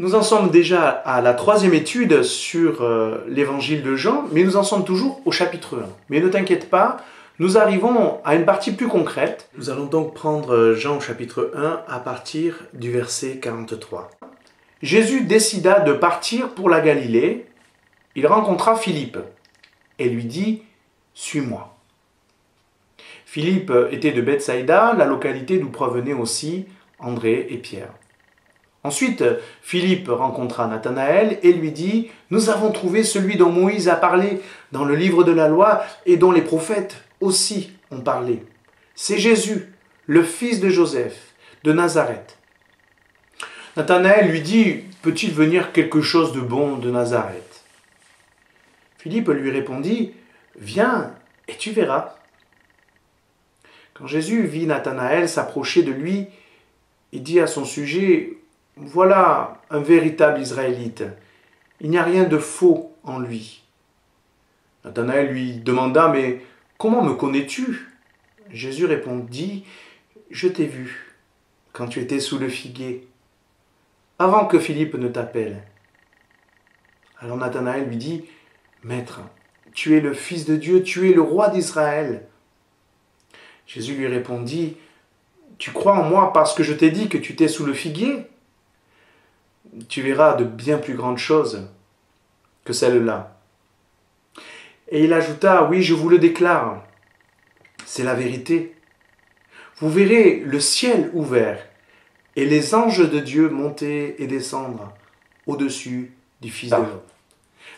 Nous en sommes déjà à la troisième étude sur l'évangile de Jean, mais nous en sommes toujours au chapitre 1. Mais ne t'inquiète pas, nous arrivons à une partie plus concrète. Nous allons donc prendre Jean chapitre 1 à partir du verset 43. Jésus décida de partir pour la Galilée. Il rencontra Philippe et lui dit « Suis-moi ». Philippe était de Bethsaïda, la localité d'où provenaient aussi André et Pierre. Ensuite, Philippe rencontra Nathanaël et lui dit « Nous avons trouvé celui dont Moïse a parlé dans le livre de la loi et dont les prophètes aussi ont parlé. C'est Jésus, le fils de Joseph, de Nazareth. » Nathanaël lui dit « Peut-il venir quelque chose de bon de Nazareth ?» Philippe lui répondit « Viens et tu verras. » Quand Jésus vit Nathanaël s'approcher de lui, il dit à son sujet « Voilà un véritable Israélite. Il n'y a rien de faux en lui. » Nathanaël lui demanda « Mais comment me connais-tu » Jésus répondit « Je t'ai vu quand tu étais sous le figuier, avant que Philippe ne t'appelle. » Alors Nathanaël lui dit « Maître, tu es le Fils de Dieu, tu es le roi d'Israël. » Jésus lui répondit « Tu crois en moi parce que je t'ai dit que tu étais sous le figuier ? Tu verras de bien plus grandes choses que celles-là. » Et il ajouta « Oui, je vous le déclare, c'est la vérité. Vous verrez le ciel ouvert et les anges de Dieu monter et descendre au-dessus du Fils de l'homme. »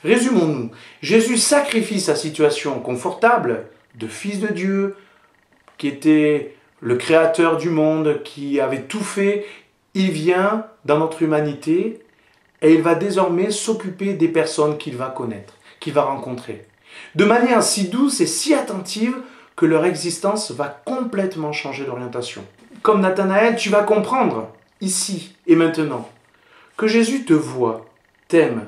Résumons-nous, Jésus sacrifie sa situation confortable de Fils de Dieu, qui était le créateur du monde, qui avait tout fait. Il vient dans notre humanité et il va désormais s'occuper des personnes qu'il va connaître, qu'il va rencontrer. De manière si douce et si attentive que leur existence va complètement changer d'orientation. Comme Nathanaël, tu vas comprendre, ici et maintenant, que Jésus te voit, t'aime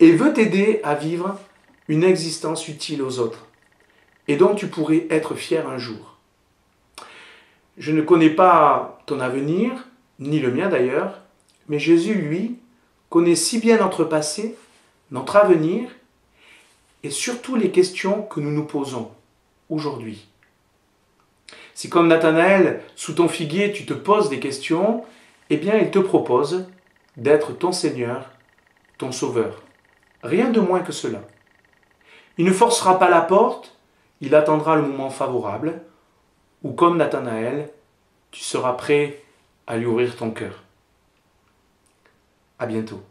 et veut t'aider à vivre une existence utile aux autres et dont tu pourrais être fier un jour. Je ne connais pas ton avenir, ni le mien d'ailleurs, mais Jésus, lui, connaît si bien notre passé, notre avenir, et surtout les questions que nous nous posons aujourd'hui. Si comme Nathanaël, sous ton figuier, tu te poses des questions, eh bien il te propose d'être ton Seigneur, ton Sauveur. Rien de moins que cela. Il ne forcera pas la porte, il attendra le moment favorable, ou comme Nathanaël, tu seras prêt à lui ouvrir ton cœur. À bientôt.